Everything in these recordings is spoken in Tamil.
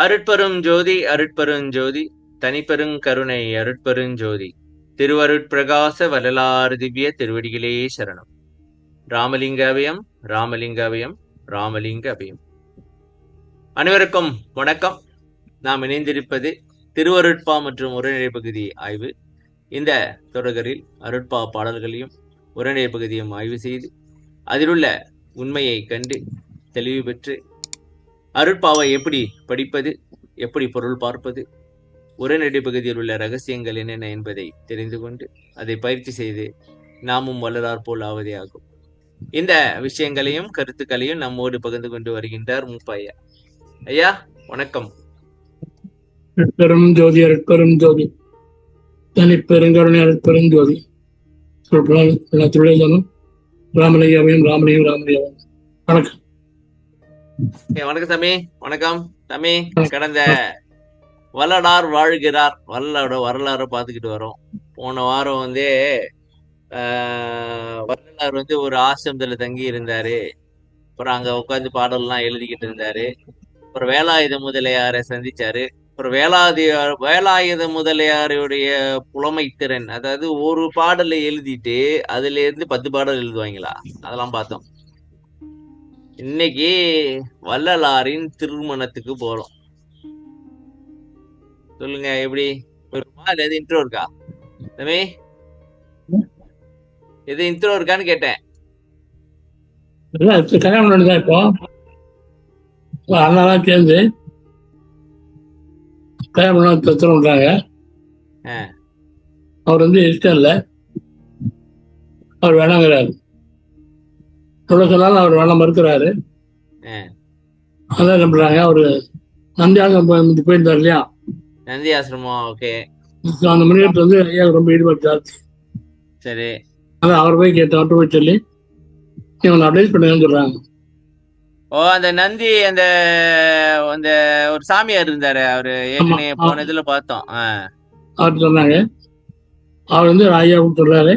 அருட்பெரும் ஜோதி அருட்பெரும் ஜோதி தனிப்பெருங் கருணை அருட்பெரும் ஜோதி திருவருட்பிரகாச வள்ளலார் திவ்ய திருவடிகளே சரணம். ராமலிங்க அபயம் ராமலிங்க அபயம் ராமலிங்க அபயம். அனைவருக்கும் வணக்கம். நாம் இணைந்திருப்பது திருவருட்பா மற்றும் உரைநடை பகுதி ஆய்வு. இந்த தொடரில் அருட்பா பாடல்களையும் உரைநடை பகுதியும் ஆய்வு செய்து அதிலுள்ள உண்மையை கண்டு தெளிவு பெற்று அருட்பாவை எப்படி படிப்பது, எப்படி பொருள் பார்ப்பது, உரைநடை பகுதியில் உள்ள ரகசியங்கள் என்னென்ன என்பதை தெரிந்து கொண்டு அதை பயிற்சி செய்து நாமும் வளரார் போல் ஆவதே ஆகும். இந்த விஷயங்களையும் கருத்துக்களையும் நம்மோடு பகிர்ந்து கொண்டு வருகின்றார் மூப்பையா. ஐயா வணக்கம். அருட்பெரும் ஜோதி அருட்பெரும் ஜோதி தனிப்பெருங்கருணை அருட்பெரும் ஜோதி தொழிலும் ராமலிங்கம் ராமலிங்கம் ராமலிங்கம். வணக்கம். வணக்கம் சாமி. வணக்கம் சாமி. கடந்த வள்ளலார் வாழ்கிறார் வள்ளலோட வரலாறு பார்த்துக்கிட்டு வரோம். போன வாரம் வள்ளலார் ஒரு ஆசிரமத்துல தங்கி இருந்தாரு. அப்புறம் அங்க உட்காந்து பாடல்லாம் எழுதிக்கிட்டு இருந்தாரு. அப்புறம் வேலாயுத முதலியாரை சந்திச்சாரு. அப்புறம் வேலாயுத முதலியாருடைய புலமை திறன், அதாவது ஒரு பாடலை எழுதிட்டு அதுல இருந்து 10 பாடல் எழுதுவாங்களா, அதெல்லாம் பார்த்தோம். இன்னைக்கு வள்ளலாரின் திருமணத்துக்கு போறோம். சொல்லுங்க, எப்படி எது இன்ட்ரோ இருக்கா தம்பி? எது இன்ட்ரோ இருக்கான்னு கேட்டேன். இப்போ அண்ணாலாம் சேர்ந்து கல்யாணம் பண்றாங்க. அவர் இஷ்டம் இல்லை, அவர் வேணாங்கிறாரு. சொன்னாலும் அவர் வேணாம் மறுக்கிறாரு. அதான் என்ன பண்றாங்க, அவரு நந்தி ஆசிரமம் போயிருந்தார் இல்லையா, நந்தி ஆசிரமம். ஓகே. அந்த முனிவர்கிட்ட ஐயா ரொம்ப ஈடுபாடு ஜாஸ்தி. சரி. அதான் அவர் போய் கேட்டு போய் சொல்லி இவங்க அட்வைஸ் பண்ணுங்கன்னு சொல்றாங்க. ஓ, அந்த நந்தி அந்த ஒரு சாமியார் இருந்தாரு, அவரு ஏற்கனவே போன இதுல பார்த்தோம். அவர் சொன்னாங்க, அவர் ஐயா சொல்றாரு,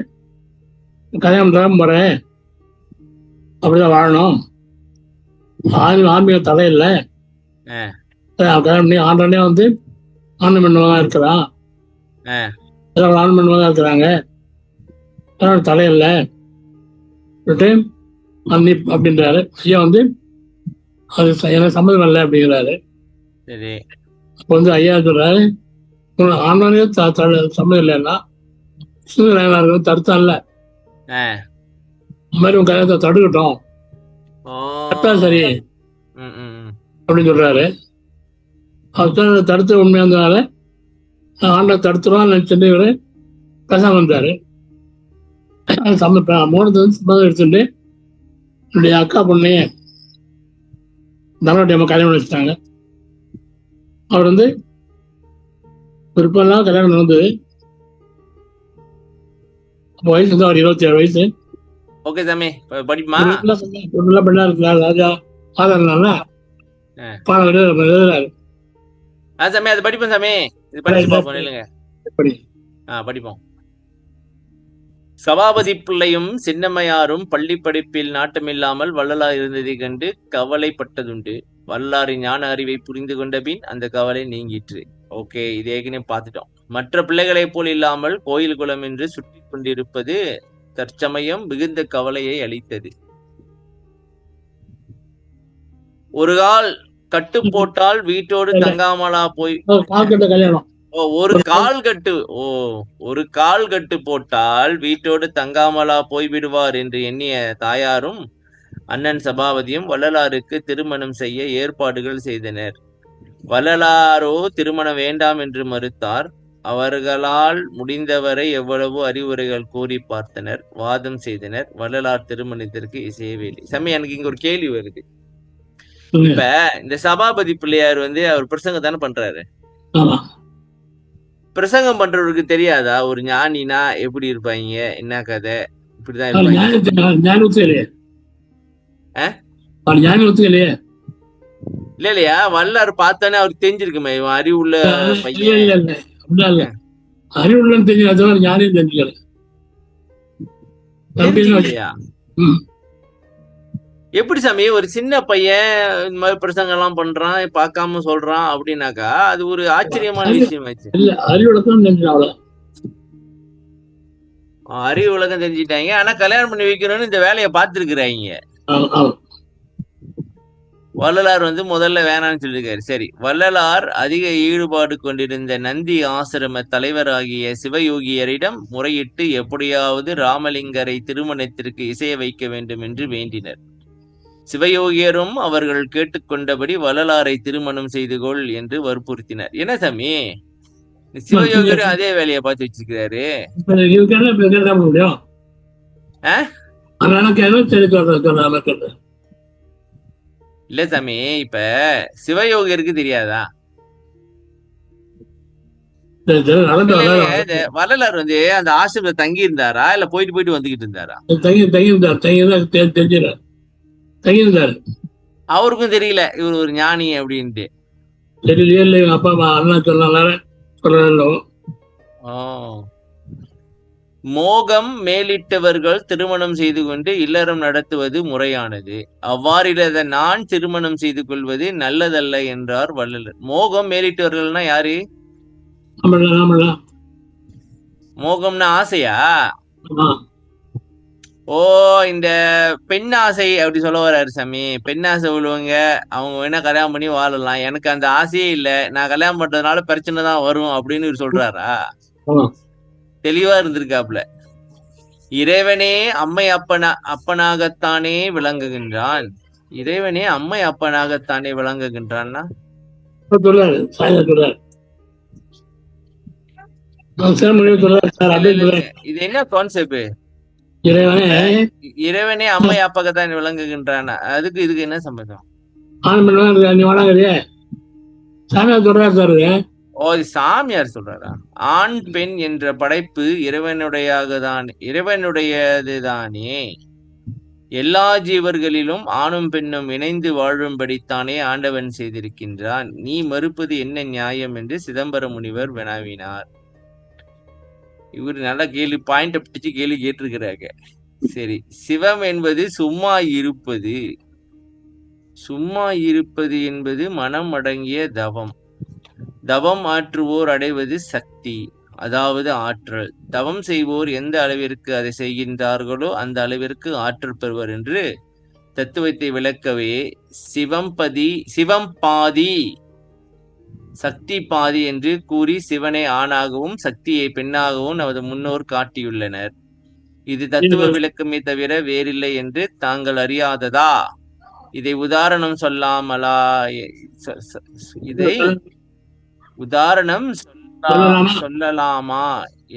கல்யாணம் தான் போறேன், அப்படிதான் வாழணும், ஆன்மீக தடை இல்லை, கல்யாணம் பண்ணி ஆண்டனே ஆண்டு மண்ணுவதா இருக்கிறான், ஆண்டு மண்ணுவதா இருக்கிறாங்க, தடை இல்லை அப்படின்றாரு. ஐயா அது எனக்கு சம்மதம் இல்லை அப்படிங்கிறாரு. அப்போ ஐயா சொல்றாரு, ஆண்டனே சம்மதம் இல்லைன்னா தடுத்தான்ல, இந்த மாதிரி உங்க கல்யாணத்தை தடுக்கட்டும், சரி அப்படின்னு சொல்றாரு. அவர் தடுத்து உண்மையா இருந்ததுனால ஆண்டை தடுத்துருவான் நினைச்சுட்டு இவரு பேசாம இருந்தாரு. மூணு சம்மதம் எடுத்துட்டு என்னுடைய அக்கா பொண்ணைய தனோடைய அம்மா கல்யாணம் வச்சுட்டாங்க. அவர் விருப்பம்லாம் கல்யாணம் நடந்தது. அப்போ வயசு அவர் 27 வயசு. ஓகே சாமி, படிப்புமா பெண்ணா இருக்கிறார். ராஜா ஆதரனால எழுதுறாரு. சாமி அது படிப்போம் சாமி, இது படிச்சு பார்ப்போம். இல்லைங்க படிப்போம். சபாபதி பிள்ளையும் சின்னம்மையாரும் பள்ளி படிப்பில் நாட்டமில்லாமல் வள்ளலார் இருந்ததை கண்டு கவலைப்பட்டதுண்டு. வள்ளலாரின் ஞான அறிவை புரிந்து கொண்ட பின் அந்த கவலை நீங்கிற்று. ஓகே, இது ஏற்கனவே பார்த்துட்டோம். மற்ற பிள்ளைகளை போல் இல்லாமல் கோயில் குளம் என்று சுற்றி கொண்டிருப்பது தற்சமயம் மிகுந்த கவலையை அளித்தது. ஒரு கால் கட்டு போட்டால் வீட்டோடு தங்காமலா போய் ஒரு கால் கட்டு போட்டால் வீட்டோடு தங்காமலா போய்விடுவார் என்று எண்ணிய தாயாரும் அண்ணன் சபாபதியும் வள்ளலாருக்கு திருமணம் செய்ய ஏற்பாடுகள் செய்தனர். வள்ளலாரோ திருமணம் வேண்டாம் என்று மறுத்தார். அவர்களால் முடிந்தவரை எவ்வளவு அறிவுரைகள் கூறி பார்த்தனர், வாதம் செய்தனர். வள்ளலார் திருமணத்திற்கு இசையவில்லை. சாமி, எனக்கு இங்க ஒரு கேள்வி வருது. இப்ப இந்த சபாபதி பிள்ளையார் அவர் பிரசங்கம் தானே பண்றாரு. பிரசங்கம் பண்றவருக்கு தெரியாதா ஒரு ஞானினா எப்படி இருப்பாங்க, என்ன கதை, இப்படிதான் இருப்பாங்க? இல்லையா? வள்ளலார் பார்த்தானே அவருக்கு தெரிஞ்சிருக்குமே, இவன் அறிவுள்ள பையன். அறிவுள்ளன்னு தெரிஞ்சு ஞானியும் தெரிஞ்சுக்கல. எப்படி சாமி ஒரு சின்ன பையன் இந்த மாதிரி பிரசங்கம் எல்லாம் பண்றான், பார்க்காம சொல்றான் அப்படின்னாக்கா அது ஒரு ஆச்சரியமான விஷயமாச்சு. இல்ல அறிவுலகம் தெரிஞ்சு அவ்வளவு அறிவு உலகம் தெரிஞ்சுட்டாங்க. ஆனா கல்யாணம் பண்ணி வைக்கணும்னு இந்த வேலையை பார்த்துருக்குறாங்க. வள்ளலார் வந்து முதல்ல வேணாம்னு சொல்லியிருக்காரு. சரி, வள்ளலார் அதிக ஈடுபாடு கொண்டிருந்த நந்தி ஆசிரம தலைவராகிய சிவயோகியரிடம் முறையிட்டு எப்படியாவது ராமலிங்கரை திருமணத்திற்கு இசைய வைக்க வேண்டும் என்று வேண்டினர். சிவயோகியரும் அவர்கள் கேட்டுக்கொண்டபடி வள்ளலாரை திருமணம் செய்து கொள் என்று வற்புறுத்தினர். என்ன சாமி, சிவயோகியரும் அதே வேலையை பார்த்து வச்சிருக்கிறாரு. இல்ல சாமி, இப்ப சிவயோகியருக்கு தெரியாதா? வள்ளலார் வந்து அந்த ஆசிரமத்துல தங்கி இருந்தாரா இல்ல போயிட்டு போயிட்டு வந்துகிட்டு இருந்தாரா? தங்கியிருந்தாரு. அவருக்கும் தெரியல இவர் ஒரு ஞானி அப்படின்ட்டு. தெரியலையே இல்லை, அப்பா அம்மா அண்ணா சொல்ல. மோகம் மேலிட்டவர்கள் திருமணம் செய்து கொண்டு இல்லறம் நடத்துவது முறையானது. அவ்வாறில்லாத நான் திருமணம் செய்து கொள்வது நல்லதல்ல என்றார் வள்ளலர். மோகம் மேலிட்டவர்கள்னா யாரு? மோகம்னா ஆசையா? ஓ, இந்த பெண் ஆசை அப்படி சொல்ல வர்றாரு சாமி. பெண் ஆசை உள்ளவங்க அவங்க வேணா கல்யாணம் பண்ணி வாழலாம், எனக்கு அந்த ஆசையே இல்ல, நான் கல்யாணம் பண்றதுனால பிரச்சனை தான் வரும் அப்படின்னு இவர் சொல்றாரா? தெளிவா இருந்திருக்காப்ல. இறைவனே அம்மை அப்பனாகத்தானே விளங்குகின்றான். இறைவனே அம்மை அப்பனாகத்தானே விளங்குகின்றான்னா இது என்ன கான்செப்ட்? இறைவனே அம்மை அப்பகத்தான் விளங்குகின்றான், அதுக்கு இதுக்கு என்ன சம்பந்தம்? ஓ, சாமியார் சொல்றாரா? ஆண் பெண் என்ற படைப்பு இறைவனுடையதுதானே. எல்லா ஜீவர்களிலும் ஆணும் பெண்ணும் இணைந்து வாழும்படித்தானே ஆண்டவன் செய்திருக்கின்றான். நீ மறுப்பது என்ன நியாயம் என்று சிதம்பர முனிவர் வினாவினார். இவர் நல்ல கேள்வி, பாயிண்ட பிடிச்சு கேள்வி கேட்டிருக்கிறாங்க. சரி, சிவம் என்பது சும்மா இருப்பது. சும்மா இருப்பது என்பது மனம் அடங்கிய தவம். தவம் ஆற்றுவோர் அடைவது சக்தி, அதாவது ஆற்றல். தவம் செய்வோர் எந்த அளவிற்கு அதை செய்கின்றார்களோ அந்த அளவிற்கு ஆற்றல் பெறுவர் என்று தத்துவத்தை விளக்கவே சிவம் பாதி சக்தி பாதி என்று கூறி சிவனை ஆணாகவும் சக்தியை பெண்ணாகவும் நமது முன்னோர் காட்டியுள்ளனர். இது தத்துவ விளக்கமே தவிர வேறில்லை என்று தாங்கள் அறியாததா? இதை உதாரணம் சொல்லாமலா? இதை உதாரணம் சொல்லலாமா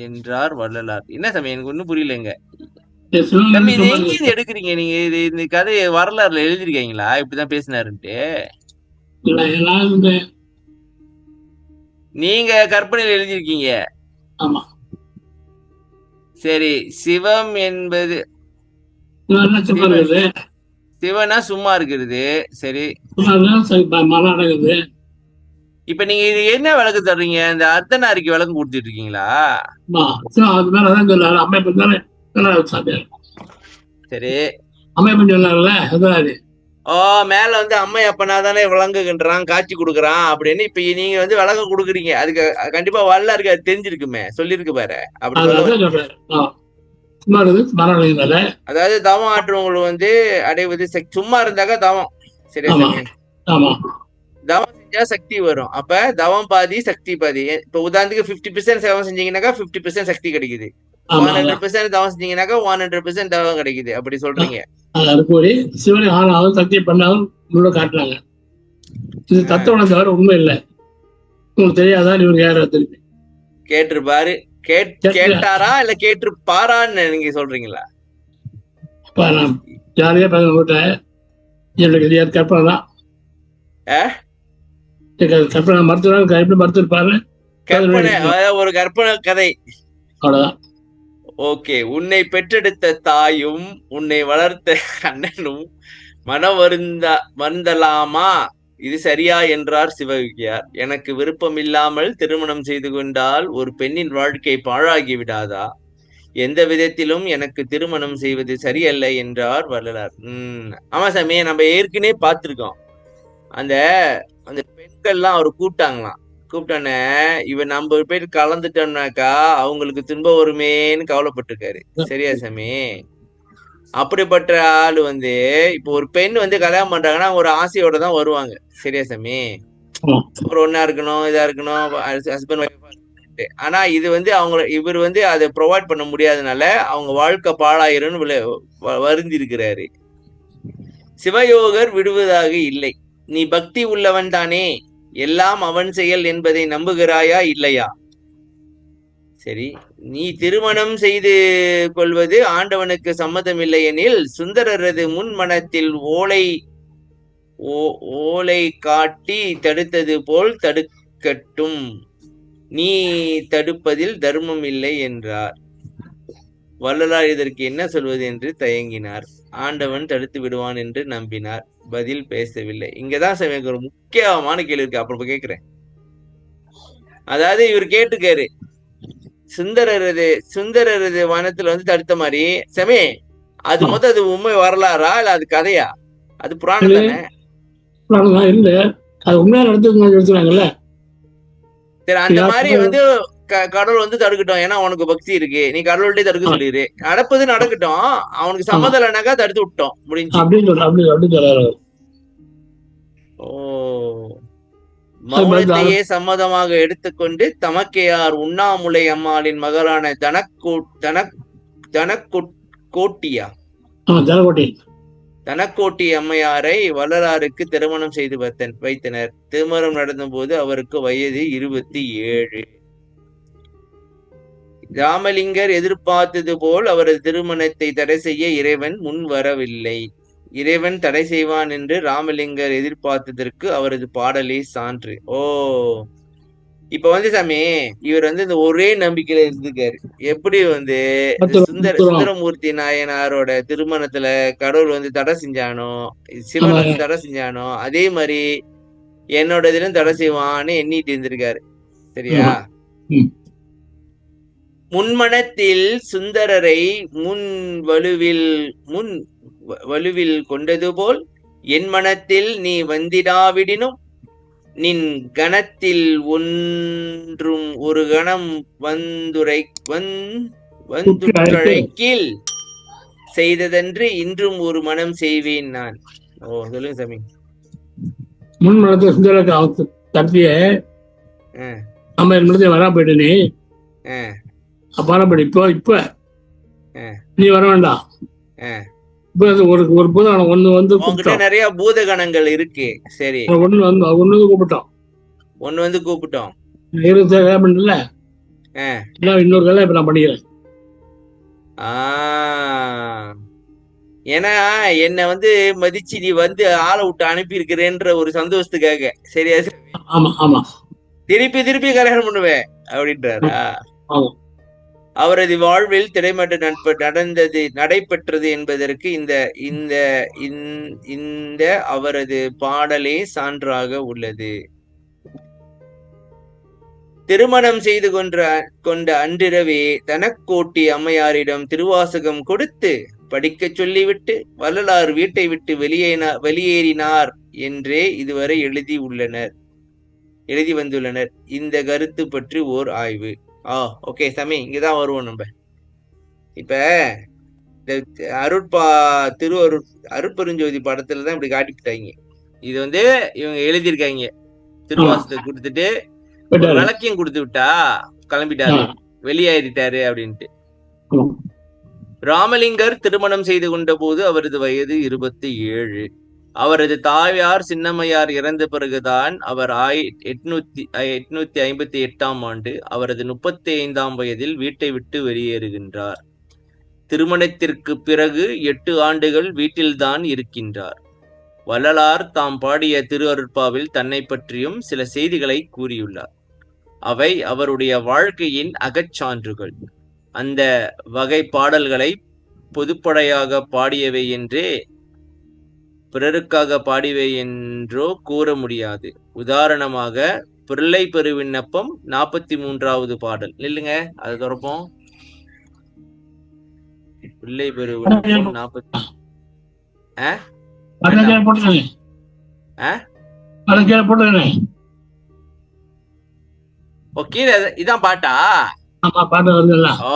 என்றார் வள்ளலார். என்ன சாமி, எனக்கு ஒண்ணும் புரியலங்க. எங்க எடுக்கிறீங்க நீங்க? இந்த கதையை வரலாறுல எழுதிருக்கீங்களா இப்படிதான் பேசினாருன்ட்டு? நீங்க கற்பனையில் எழுதிருக்கீங்க. சரி, சிவம் என்பது சிவனா சும்மா இருக்கிறது. சரி, இப்ப நீங்க இது என்ன விளக்கு தர்றீங்க? இந்த அர்த்தநாரிக்கு விளக்கு கொடுத்துட்டு இருக்கீங்களா? சரி, மேல வந்து அம்மை அப்பனா தானே விளங்குகின்றான், காட்சி கொடுக்குறான் அப்படின்னு இப்ப நீங்க வந்து விளக்க கொடுக்குறீங்க. அதுக்கு கண்டிப்பா வள்ளலாருக்கு அது தெரிஞ்சிருக்குமே, சொல்லிருக்கு பாரு. அப்படி அதாவது தவம் ஆற்றுவங்களுக்கு வந்து அடைவது சும்மா இருந்தாக்க தவம். சரி, தவம் செஞ்சா சக்தி வரும். அப்ப தவம் பாதி சக்தி பாதி. இப்ப உதாரணத்துக்கு 50% தவம் செஞ்சீங்கன்னாக்கா 50% சக்தி கிடைக்குது. 100% தவம் செஞ்சீங்கன்னாக்கா 100% தவம் கிடைக்குது. அப்படி சொல்றீங்க. சிவனை ஆனாலும் சக்தி பண்ணாலும் காட்டுறாங்க. இது தத்துவம் தவிர உண்மை இல்லை. உங்களுக்கு தெரியாதான் இவங்க யாரும் திருப்பி கேட்டிருப்பாரு. கேட்டாரா இல்ல கேட்டிருப்பாரான்னு நீங்க சொல்றீங்களா? ஜாலியா கற்பனை தான். கற்பனை மருத்துவ எப்படி மருத்துவப்பாரு, கற்பனை ஒரு கற்பனை கதை, அவ்வளவுதான். ஓகே, உன்னை பெற்றெடுத்த தாயும் உன்னை வளர்த்த அண்ணனும் மனம் வருந்தலாமா? இது சரியா என்றார் சிவயோகியார். எனக்கு விருப்பம் இல்லாமல் திருமணம் செய்து கொண்டால் ஒரு பெண்ணின் வாழ்க்கை பாழாகி விடாதா? எந்த விதத்திலும் எனக்கு திருமணம் செய்வது சரியல்ல என்றார் வள்ளலார். ஆமா சாமி, நம்ம ஏற்கனவே பார்த்திருக்கோம். அந்த அந்த பெண்கள்லாம் அவர் கூப்பிட்டாங்களாம். கூப்பிட்டோன்னே இவன் நம்ம போயிட்டு கலந்துட்டோம்னாக்கா அவங்களுக்கு துன்பம் வருமேன்னு கவலைப்பட்டிருக்காரு. சரியா சாமி? அப்படிப்பட்ட ஆளு வந்து இப்போ ஒரு பெண் வந்து கல்யாணம் பண்றாங்கன்னா ஒரு ஆசையோட தான் வருவாங்க. சரியா சாமி? ஒரு ஒண்ணா இருக்கணும், இதா இருக்கணும், ஹஸ்பண்ட் ஒய்ஃபா இருக்கணும். ஆனா இது வந்து இவர் வந்து அதை ப்ரொவைட் பண்ண முடியாதனால அவங்க வாழ்க்கை பாழாயிரும்னு வருந்தி இருக்கிறாரு. சிவயோகர் விடுவதாக இல்லை. நீ பக்தி உள்ளவன் தானே, எல்லாம் அவன் செயல் என்பதை நம்புகிறாயா இல்லையா? சரி, நீ திருமணம் செய்து கொள்வது ஆண்டவனுக்கு சம்மதமில்லை எனில் சுந்தரரது முன் மனத்தில் ஓலை காட்டி தடுத்தது போல் தடுக்கட்டும், நீ தடுப்பதில் தர்மம் இல்லை என்றார். வள்ளலார் இதற்கு என்ன சொல்வது என்று தயங்கினார். ஆண்டவன் தடுத்து விடுவான் என்று நம்பினார். பதில் பேசவில்லை. இங்கதான் எனக்கு ஒரு முக்கியமான கேள்வி இருக்கு, அப்புறம் கேட்கிறேன். அதாவது இவர் கேட்டுக்காரு, சுந்தரரது வனத்துல வந்து தடுத்த மாதிரி. சமே, அது மொத்தம் அது உண்மை வரலாறா இல்ல அது கதையா? அது புராணம் தானே? இல்ல, அது உண்மையா நடத்துறாங்கல்ல. சரி, அந்த மாதிரி வந்து கடவுள் வந்து தடுக்கட்டும், ஏன்னா உனக்கு பக்தி இருக்கு, நீ கடவுள்கிட்டே தடுக்க சொல்லிடு, நடப்பது நடக்கட்டும், அவனுக்கு சம்மதம் இல்லைனாக்கா தடுத்து விட்டோம், முடிஞ்சு. ஓ, மௌனத்தையே சம்மதமாக எடுத்துக்கொண்டு தமக்கையார் உண்ணாமுலை அம்மாளின் மகளான தனக்கோட்டி அம்மையாரை வள்ளலாருக்கு திருமணம் செய்து வைத்தனர். திருமணம் நடந்த போது அவருக்கு வயது 27. ராமலிங்கர் எதிர்பார்த்தது போல் அவரது திருமணத்தை தடை செய்ய இறைவன் முன் வரவில்லை. இறைவன் தடை செய்வான் என்று ராமலிங்கர் எதிர்பார்த்ததற்கு அவரது பாடலே சான்று. ஓ, இப்ப வந்து சாமி, இவர் வந்து இந்த ஒரே நம்பிக்கையில இருந்திருக்காரு. எப்படி வந்து சுந்தரமூர்த்தி நாயனாரோட திருமணத்துல கடவுள் வந்து தடை செஞ்சானோ, சிவன் வந்து தடை செஞ்சானோ, அதே மாதிரி என்னோட இதுலயும் தடை செய்வான்னு எண்ணிட்டு இருந்திருக்காரு. சரியா? முன்மனத்தில் சுந்தரரை முன் வலுவில் கொண்டது போல் என் மனத்தில் நீ வந்திடாவிடினும் நின் கணத்தில் ஒன்றும் ஒரு கணம் வந்துரைக்கில் செய்ததன்று இன்றும் ஒரு மனம் செய்வேன் நான். ஓ, சொல்லுங்க சாமி. முன் மனத்தை சுந்தர தட்டிய நம்ம என் மனத்தை வரா போயிட்டே பாரப்படி. இப்ப நீ வர வேண்டாம். ஒரு பூதகணம் ஒண்ணு வந்து நிறைய பூதகணங்கள் இருக்கு. சரி, ஒண்ணு கூப்பிட்டோம். பண்ணல, இன்னொரு கல்யாணம் இப்ப நான் பண்ணிக்கிறேன். ஏன்னா என்ன வந்து மதிச்சு நீ வந்து ஆளை விட்டு அனுப்பி இருக்கிறேன்ற ஒரு சந்தோஷத்துக்காக. சரியா? ஆமா ஆமா, திருப்பி கல்யாணம் பண்ணுவேன் அப்படின்றாரா? அவரது வாழ்வில் திரைமட்ட நடைபெற்றது என்பதற்கு இந்த அவரது பாடலே சான்றாக உள்ளது. திருமணம் செய்து கொண்ட அன்றிரவே தனக்கோட்டி அம்மையாரிடம் திருவாசகம் கொடுத்து படிக்க சொல்லிவிட்டு வள்ளலார் வீட்டை விட்டு வெளியேறினார் என்றே இதுவரை எழுதி வந்துள்ளனர். இந்த கருத்து பற்றி ஓர் ஆய்வு. ஓகே சாமி, இங்கதான் வருவோம் நம்ம. இப்ப அருட்பெருஞ்சோதி படத்துலதான் இப்படி காட்டிக்கிட்டாங்க. இது வந்து இவங்க எழுதியிருக்காங்க. திருவாசத்தை கொடுத்துட்டு விளக்கியம் கொடுத்து விட்டா கிளம்பிட்டாரு, வெளியேறிட்டாரு அப்படின்ட்டு. ராமலிங்கர் திருமணம் செய்து கொண்ட போது அவரது வயது 27. அவரது தாயார் சின்னம்மையார் இறந்த பிறகுதான் அவர் 858ஆம் ஆண்டு அவரது 35ஆம் வயதில் வீட்டை விட்டு வெளியேறுகின்றார். திருமணத்திற்கு பிறகு 8 ஆண்டுகள் வீட்டில்தான் இருக்கின்றார். வள்ளலார் தாம் பாடிய திரு அருட்பாவில் தன்னை பற்றியும் சில செய்திகளை கூறியுள்ளார். அவை அவருடைய வாழ்க்கையின் அகச்சான்றுகள். அந்த வகை பாடல்களை பொதுப்படையாக பாடியவை என்றே, பிறருக்காக பாடியவை என்றோ கூற முடியாது. உதாரணமாக பிள்ளை பெரு விண்ணப்பம் 43வது பாடல். இல்லைங்க, அதை தொடப்போம். பிள்ளை பெறுவன் பொன் 40 கீழே இதான் பாட்டா? ஓ,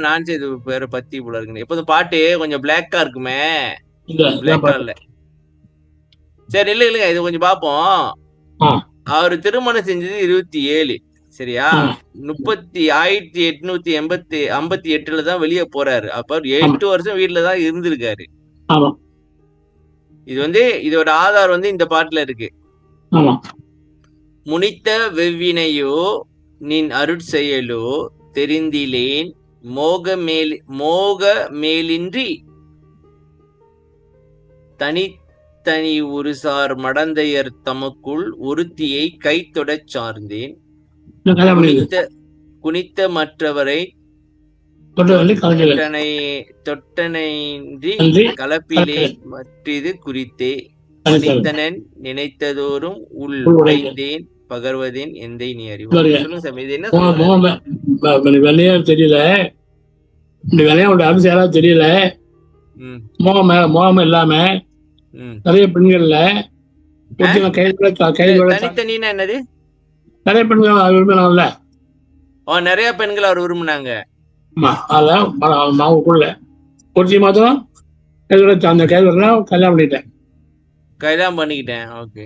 நான் இது பேர பத்தி போல இருக்கு. எப்போதும் பாட்டு கொஞ்சம் பிளாக்கா இருக்குமே. பிளாக்கா இல்ல. சரி, இல்ல இது கொஞ்சம் பாப்போம். அவரு திருமணம் செஞ்சது 27, சரியா? 1858 தான் வெளியே போறாரு. அப்ப 8 வருஷம் வீட்டுலதான் இருந்திருக்காரு. இது வந்து இதோட ஆதாரம் இந்த பாட்டுல இருக்கு. முனித்த வெவ்வினையோ நின் அருட்செயலோ தெரிந்திலேன் மோக மேலின்றி தனி ஒருசார் மடந்தையர் தமக்குள் ஒருத்தியை கைத்தொடச் சார்ந்தேன். குனித்த மற்றவரை தொட்டனைன்றி கலப்பிலே மற்றது குறித்தே நினைத்தனன் நினைத்ததோறும் உள் உடைந்தேன் பகர்வதேன் எந்தை நீ அறிவு. சொல்லுங்க சாமி, இது என்ன வெள்ளையா தெரியல, இந்த வெள்ளையோட அரிசியாரா தெரியல. மோகம் இல்லாம நிறைய பெண்கள்ல தனித்தனின்னா என்னது? நிறைய பெண்கள் விரும்பினாங்கல்ல. நிறைய பெண்கள் அவர் விரும்பினாங்க. அதான் ஒருத்தி மாத்திரம் அந்த கல்யாணம் பண்ணிக்கிட்டேன். ஓகே,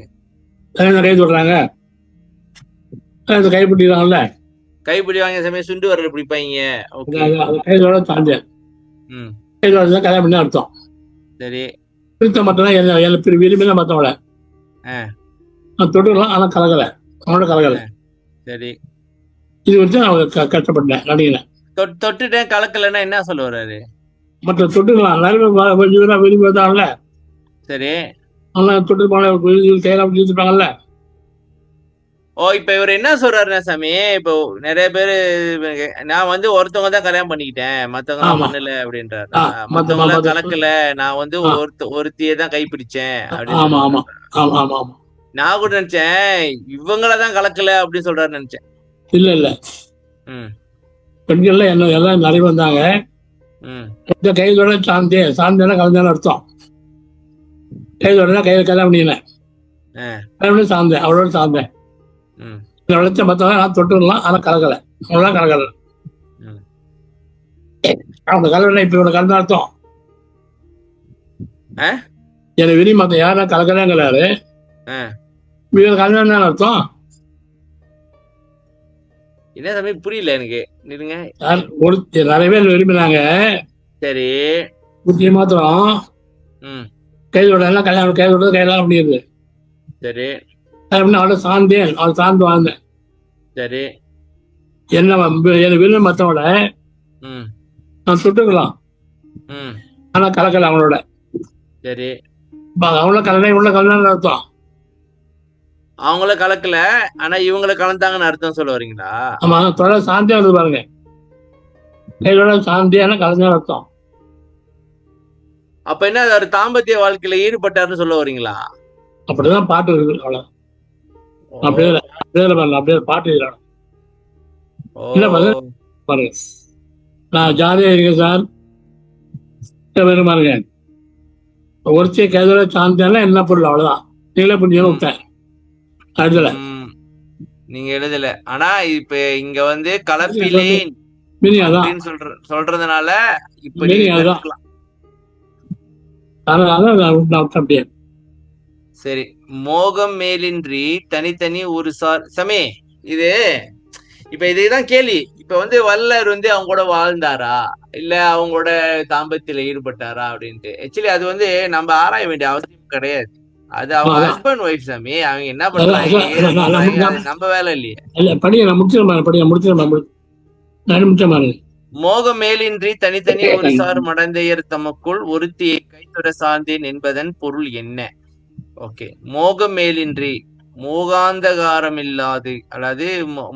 கை சொல்றாங்க, கைப்பிடிக்கிறாங்கல்ல. கைப்பிடி வாங்க சமயம் சுண்டு வரல பிடிப்பாங்க. கைதோட சாந்தேன், கைதோட கல்யாணம் பண்ணி அர்த்தம். சரி, பிடித்த மட்டும் விரும்பின மத்தவங்கள தொட்டுக்கலாம், ஆனா கலகல, அவனோட கலகல. சரி, இது வச்சு நான் கஷ்டப்பட்டேன் நடிகை. தொட்டுட்டேன் கலக்கலன்னா என்ன சொல்ல வர்றாரு? மற்ற தொட்டுக்கலாம் விரும்பி வந்தாங்கல்ல. சரி, அதெல்லாம் தொட்டு கையெல்லாம் வச்சுட்டாங்கல்ல. இப்ப இவர் என்ன சொல்றாருன்னா சாமி, இப்போ நிறைய பேரு நான் ஒருத்தவங்க தான் கல்யாணம் பண்ணிக்கிட்டேன், மத்தவங்க பண்ணல அப்படின்றாரு. மத்தவங்க கலக்கல, நான் ஒருத்தியை தான் கைப்பிடிச்சேன் அப்படின்னு. நான் கூட நினைச்சேன் இவங்களதான் கலக்கல அப்படின்னு சொல்றாரு நினைச்சேன். இல்ல பெண்கள்ல என்ன எல்லாம் நிறைய வந்தாங்க. கைதோட சாந்தேன கலந்தான அர்த்தம். கைதோட கையில கல்யாணம் பண்ணிக்கல, சாந்தேன், அவளோட சாந்தேன். வளர்த்த மத்தவங்க நான் தொட்டுக்கலாம், ஆனா கலக்கல, அவ்வளவுதான் கலக்கல. அவங்க கலக்கல, இப்ப இவனை கலந்த அர்த்தம். எனக்கு விரி மத்த யாரா கலக்கலாங்கிறாரு, கலந்தான் அர்த்தம். என்ன சமய புரியல எனக்கு. நிறைய பேர் விரும்பினாங்க. சரி, புத்திய மாத்திரம் கைதோட எல்லாம் கல்யாணம் கைதோட கையெல்லாம் முடியுது. சரி, அவளை சார்ந்தேன், அவள் சார்ந்து வாழ்ந்தேன். சரி, என்ன விரும்ப மத்தவள நான் சுட்டுக்கலாம், ஆனா கலக்கல அவனோட. சரி, அவங்கள கலனை உள்ள கலந்தான்னு அர்த்தம். அவங்கள கலக்கல, ஆனா இவங்கள கலந்தாங்கன்னு அர்த்தம் சொல்ல வரீங்களா? ஆமா, தொடர் சாந்தியா வந்து பாருங்க, கையோட சாந்தியான கலந்தான்னு அர்த்தம். அப்ப என்ன அவர் தாம்பத்திய வாழ்க்கையில ஈடுபட்டாருன்னு சொல்ல வரீங்களா? அப்படிதான் பாட்டு இருக்கு. அவ்வளவு அப்படியே பாட்டு பாருங்க. நான் ஜாலியா இருக்கேன் சார், பாருங்க. ஒருத்திய கைதோட சாந்தால என்ன பொருள், அவ்வளவுதான். நீங்களே புரிஞ்சு விட்டேன். நீங்க எழுதல, ஆனா இப்ப இங்க கலப்பிலேன் சொல்றதுனால இப்ப அப்படியே. சரி, மோகம் மேலின்றி தனித்தனி ஒரு சார் சமே. இது இப்ப இதுதான் கேள்வி. இப்ப வள்ளர் அவங்க கூட வாழ்ந்தாரா இல்ல அவங்களோட தாம்பத்தியில ஈடுபட்டாரா அப்படின்ட்டு. ஆக்சுவலி அது நம்ம ஆராய வேண்டிய அவசியம் கிடையாது. அது அவங்க ஹஸ்பண்ட் ஒய்ஃப் சாமி, அவங்க என்ன பண்றாங்க நம்ம வேலை இல்லையே. மோக மேலின்றி தனித்தனி ஒரு சார் மடந்தையர் தமக்குள் ஒருத்தியை கைத்தொட சார்ந்தேன் என்பதன் பொருள் என்ன? ஓகே, மோக மேலின்றி மோகாந்தகாரம் இல்லாது, அதாவது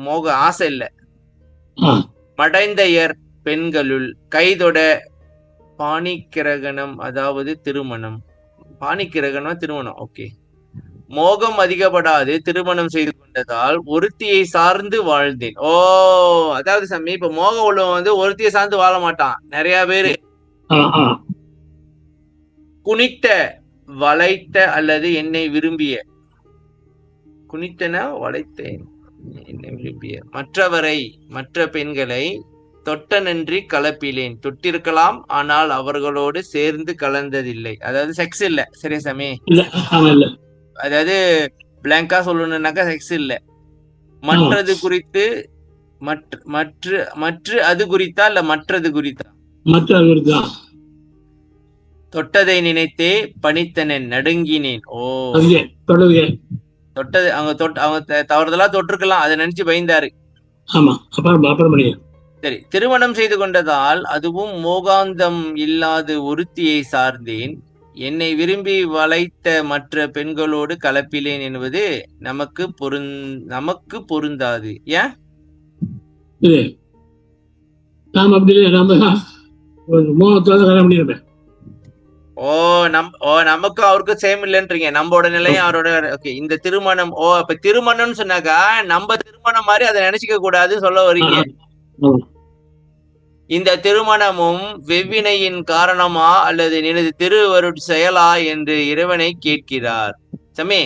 மோக ஆசை இல்ல, மடைந்தையர் பெண்களுள் கைதொட பாணிக்கிரகணம், அதாவது திருமணம். பாணிக்கிரகணம் திருமணம். ஓகே, மோகம் அதிகப்படாது திருமணம் செய்து கொண்டதால் ஒருத்தியை சார்ந்து வாழ்ந்தேன். அதாவது சாமி, இப்ப மோகம் உள்ளவன் ஒருத்தியை சார்ந்து வாழ மாட்டான். நிறைய பேரு குனித்த, வளைத்த அல்லது என்னை விரும்பிய. குனித்தன வளைத்தேன் என்னை விரும்பிய. மற்றவரை, மற்ற பெண்களை தொட்டனன்றி கலப்பிலேன். தொட்டிருக்கலாம், ஆனால் அவர்களோடு சேர்ந்து கலந்ததில்லை. அதாவது செக்ஸ் இல்ல. சரியா சாமி? அதாவது பிளாங்கா சொல்லணும்னாக்கா செக்ஸ் இல்ல. மற்றது குறித்து, மற்ற அது குறித்தா இல்ல மற்றது குறித்தா? தொட்டதை நினைத்தே பணித்தனேன், நடுங்கினேன். ஓ, தொட்டது அவங்க தவறுதலா தொட்டிருக்கலாம், அதை நினைச்சு பயந்தாரு. சரி. திருமணம் செய்து கொண்டதால் அதுவும் மோகாந்தம் இல்லாத ஒருத்தியை சார்ந்தேன். என்னை விரும்பி வளைத்த மற்ற பெண்களோடு கலப்பிலேன் என்பது நமக்கு பொருந்தாது. ஏன்? நமக்கும் அவருக்கும் சேம் இல்லைன்றீங்க. நம்மளோட நிலையும் அவரோட. ஓகே, இந்த திருமணம் அப்ப திருமணம்னு சொன்னாக்கா நம்ம திருமணம் மாதிரி அதை நினைச்சுக்க கூடாதுன்னு சொல்ல வரீங்க. இந்த திருமணமும் வெவ்வினையின் காரணமா அல்லது எனது திருவருட் செயலா என்று இறைவனை கேட்கிறார். சமே,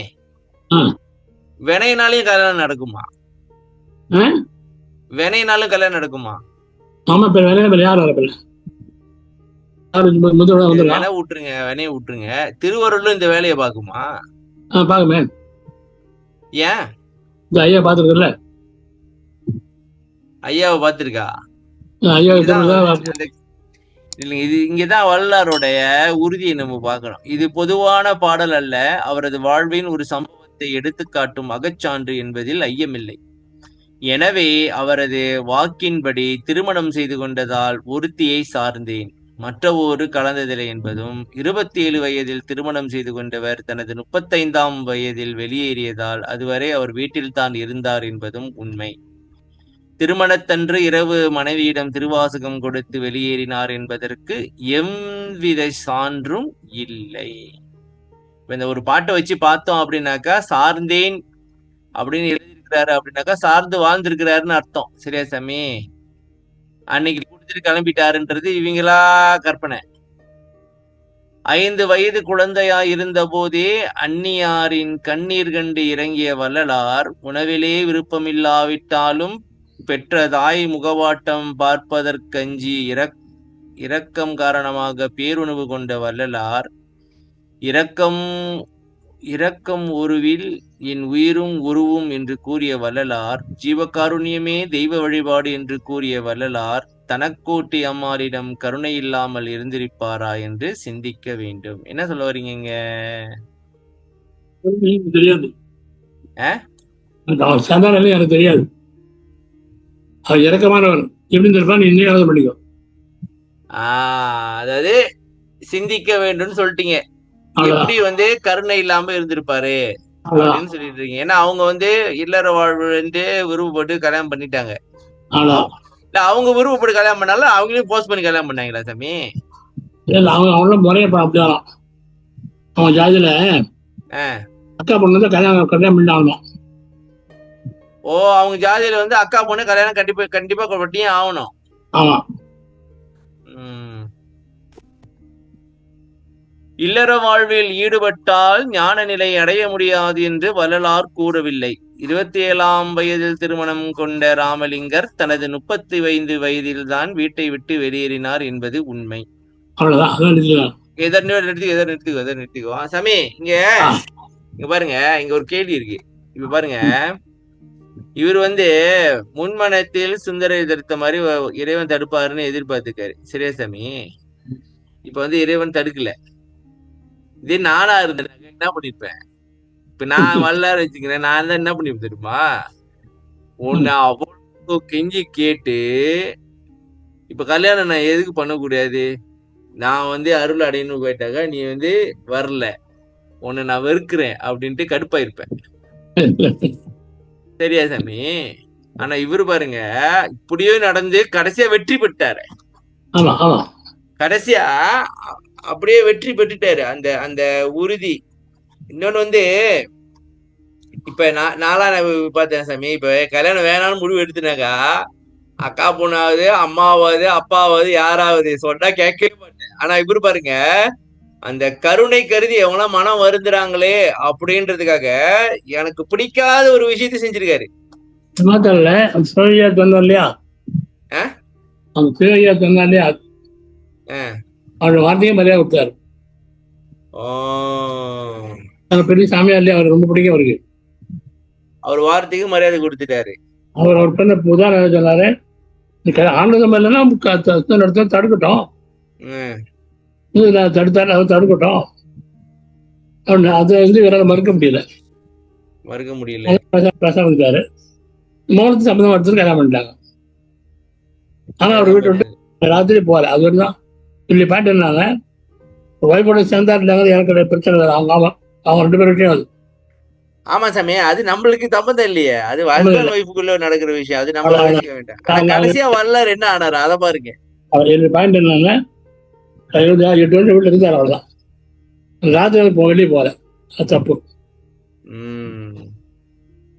வினையினாலையும் கல்யாணம் நடக்குமா? வினையினாலும் கல்யாணம் நடக்குமா? விட்டுருங்க, வினைய விட்டுருங்க. திருவருளும் இந்த வேலையை பாக்குமா? ஏன்? ஐயாவை பாத்திருக்கா? இது இங்கதான் வள்ளலாருடைய உறுதியை நம்ம பார்க்கணும். இது பொதுவான பாடல் அல்ல, அவரது வாழ்வின் ஒரு சம்பவத்தை எடுத்து காட்டும் அகச்சான்று என்பதில் ஐயமில்லை. எனவே அவரது வாக்கின்படி திருமணம் செய்து கொண்டதால் ஒருத்தியை சார்ந்தேன், மற்றவோரு கலந்ததில்லை என்பதும், 27 வயதில் திருமணம் செய்து கொண்டவர் தனது 35ஆம் வயதில் வெளியேறியதால் அதுவரை அவர் வீட்டில் தான் இருந்தார் என்பதும் உண்மை. திருமணத்தன்று இரவு மனைவியிடம் திருவாசகம் கொடுத்து வெளியேறினார் என்பதற்கு எவ்வித சான்றும் இல்லை. இந்த ஒரு பாட்டை வச்சு பார்த்தோம் அப்படின்னாக்கா, சார்ந்தேன் அப்படின்னு எழுதியிருக்கிறாரு அப்படின்னாக்கா சார்ந்து வாழ்ந்திருக்கிறாருன்னு அர்த்தம். சரியா சாமி? அன்னைக்கு குடிச்சிட்டு கிளம்பிட்டாருன்றது இவங்களா கற்பனை. 5 வயது குழந்தையா இருந்த போதே அந்நியாரின் கண்ணீர் கண்டு இறங்கிய வள்ளலார், உணவிலே விருப்பமில்லாவிட்டாலும் பெற்ற தாய் முகவாட்டம் பார்ப்பதற்கஞ்சி இரக்கம் காரணமாக பேருணவு கொண்ட வள்ளலார், இரக்கம் ஒருவில் என் உயிரும் உருவும் என்று கூறிய வள்ளலார், ஜீவகாருண்யமே தெய்வ வழிபாடு என்று கூறிய வள்ளலார், தனக்கோட்டி அம்மாளிடம் கருணை இல்லாமல் இருந்திருப்பாரா என்று சிந்திக்க வேண்டும். என்ன சொல்ல வரீங்க? தெரியாது, எனக்கு தெரியாது. அவர் இறக்கமானவர் எப்படி இருப்பான் இன்னும் பண்ணிக்கோ. அதாவது சிந்திக்க வேண்டும் சொல்லிட்டீங்க. எப்படி கருணை இல்லாம இருந்திருப்பாரு அப்படின்னு சொல்லிட்டு இருக்கீங்க. ஏன்னா அவங்க இல்லற வாழ்வு விருப்பப்பட்டு கல்யாணம் பண்ணிட்டாங்க. இல்ல அவங்க விருப்பப்பட்டு கல்யாணம் பண்ணாலும் அவங்களையும் போஸ்ட் பண்ணி கல்யாணம் பண்ணாங்களா சாமி? அவங்க முறைய அப்படிதான் அவங்க ஜாதியில அக்கா பொண்ணு கல்யாணம் பண்ணாகணும். ஓ, அவங்க ஜாதியில அக்கா பொண்ணு கல்யாணம் கண்டிப்பா பண்ணியே ஆகணும். இல்லற வாழ்வில் ஈடுபட்டால் ஞான நிலை அடைய முடியாது என்று வள்ளலார் கூறவில்லை. 27ஆம் வயதில் திருமணம் கொண்ட ராமலிங்கர் தனது 35 வயதில் தான் வீட்டை விட்டு வெளியேறினார் என்பது உண்மை. நிறுத்திக்கோ சாமி. இங்க பாருங்க, இங்க ஒரு கேள்வி இருக்கு. இப்ப பாருங்க, இவர் முன்மனத்தில் சுந்தரை தடுத்த மாதிரி இறைவன் தடுப்பாருன்னு எதிர்பார்த்துக்காரு. சரியா சாமி? இப்ப இறைவன் தடுக்கல. இதே நானா இருந்தேன் என்ன பண்ணிருப்பேன்? இப்ப நான் வல்லாரு வச்சுக்கிறேன், நான் தான் என்ன பண்ணிருப்பேன் தெரியுமா? உன்னை அவ்வளவு கெஞ்சி கேட்டு இப்ப கல்யாணம் நான் எதுக்கு பண்ணக்கூடாது? நான் அருள் அடையணும் போயிட்டாக்க நீ வரல, உன்னை நான் வெறுக்கிறேன் அப்படின்ட்டு கடுப்பாயிருப்பேன். சரியா சாமி? ஆனா இவரு பாருங்க, இப்படியே நடந்து கடைசியா வெற்றி பெற்றாரு. கடைசியா அப்படியே வெற்றி பெற்றுட்டாரு. அந்த உறுதி. இன்னொன்னு இப்ப நான்லாம் பார்த்தேன் சாமி, இப்ப கல்யாணம் வேணாம்னு முடிவு எடுத்துனாக்கா அக்கா பொண்ணாவது அம்மாவாவது அப்பாவாவது யாராவது சொன்னா கேட்கவே மாட்டேன். ஆனா இவரு பாருங்க, அந்த கருணை கருதி எவனா மனம் வருந்துறாங்களே அப்படின்றதுக்காக எனக்கு பிடிக்காத ஒரு விஷயத்தை செஞ்சிருக்காரு. மாத்திரல அந்த சிவகையா சொன்னார் இல்லையா, அந்த சிவகையா சொன்னா இல்லையா, அவரோட வார்த்தையும் மரியாதை கொடுத்தாரு. பெரிய சாமியார் இல்லையா, அவர் ரொம்ப பிடிக்கும் அவருக்கு. அவர் வார்த்தைக்கு மரியாதை கொடுத்துட்டாரு. அவர் ஒரு பெண்ண உதாரணம் சொன்னாரு, ஆனந்தம் இல்லைன்னா தடுக்கட்டும், தடுத்தாரு, அவர் தடுக்கட்டும். அதை வந்து இவரால் மறுக்க முடியல. பிரசாதித்தாரு. மோகனத்து சம்பந்தம் எடுத்து கல்யாணம் பண்ணிட்டாங்க. ஆனா அவர் வீட்டு விட்டு ராத்திரி போகல. அது தான் சொல்லி பாட்டு இருந்தாங்க. ஒய்ஃபோட சேர்ந்தாருந்தாங்க. எனக்கு பிரச்சனை இல்லை. அவங்க 2 பேர் வீட்டையும் அது. ஆமா சாமி, அது நம்மளுக்கு சம்பந்தம் இல்லையே. அது ஹஸ்பண்ட் ஒய்ஃபுக்குள்ள நடக்கிற விஷயம். அது நம்ம யோசிக்க வேண்டாம். கடைசியா வரலாறு என்ன ஆனாரு அதை பாருங்க. அவர் 7 பாயிண்ட் என்னன்னா, 8 வருஷம் வீட்டுல இருந்தார். அவ்வளவுதான். ராத்திரி வெளியே போகல. அது தப்பு.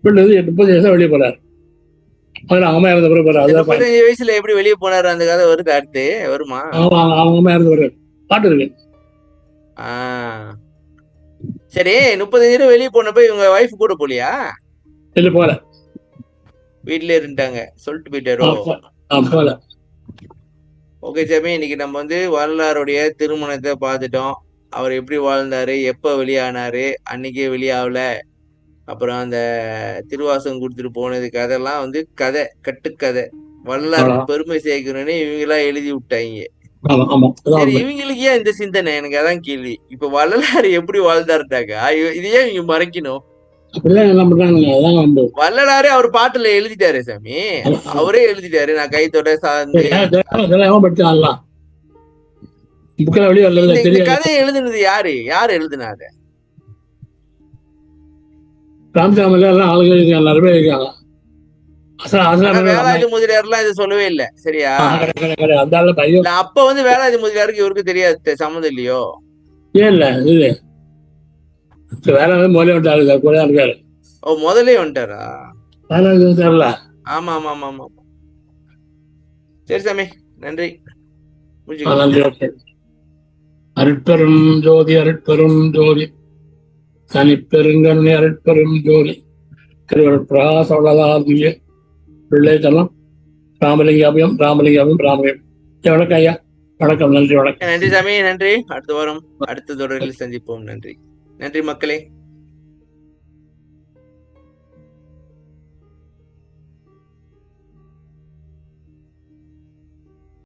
வீட்டுல இருந்து 30 வயசா வெளியே போறாரு. அம்மா இறந்த பிறகு போறாரு. 35 வயசுல எப்படி வெளியே போனாரு அந்த கதை வருது. அடுத்து வருமா? அவங்க அம்மா இறந்த பிறகு பாட்டு இருக்கு. சரி, 35 வெளியே போனப்ப இவங்க வைஃப் கூட போலியா? இல்ல, போல. வீட்ல இருந்துட்டாங்க, சொல்லிட்டு போயிட்டாரோ? போல. ஓகே சாமி, இன்னைக்கு நம்ம வந்து வரலாறுடைய திருமணத்தை பார்த்துட்டோம். அவர் எப்படி வாழ்ந்தாரு, எப்ப வெளியானாரு, அன்னைக்கே வெளியாகல, அப்புறம் அந்த திருவாசகம் கொடுத்துட்டு போனது கதையெல்லாம் வந்து கதை, கட்டுக்கதை, வரலாறு பெருமை சேர்க்கணும்னு இவங்க எல்லாம் எழுதி விட்டாங்க. சரி, இவங்களுக்கு ஏன் இந்த சிந்தனை? எனக்கு அதான் கேள்வி. இப்ப வரலாறு எப்படி வாழ்ந்தாருட்டாக்கா இதையே இவங்க மறைக்கணும். வள்ளலாரே அவர் பாட்டுல எழுதிட்டாரு சாமி, அவரே எழுதிட்டாரு. நான் கைத்தொட சார்ந்து கதையை எழுதுனது யாரு? யாரு எழுதுனாரு? வேலாயுத முதலியார்லாம் இது சொல்லவே இல்ல. சரியா? அப்ப வந்து வேலாயுத முதலியாருக்கு இவருக்கு தெரியாது, சம்மந்தம் இல்லையோ? முதலே வந்துட்டாரா? ஆமா ஆமா ஆமா ஆமா. சரி சாமி, நன்றி. அருட்பெரும் ஜோதி, அருட்பெரும் ஜோதி, தனிப்பெருங்கருணை, அருட்பெரும் ஜோதி, திருவருட்பிரகாச வள்ளலார் பிள்ளைத்தனம், ராமலிங்காபியம், ராமலிங்காபியம், ராமலிங்கம். வணக்கம் ஐயா. வணக்கம். நன்றி. வணக்கம். நன்றி சாமி, நன்றி. அடுத்த வாரம் அடுத்த தொடரில் சந்திப்போம். நன்றி. நன்றி மக்களே.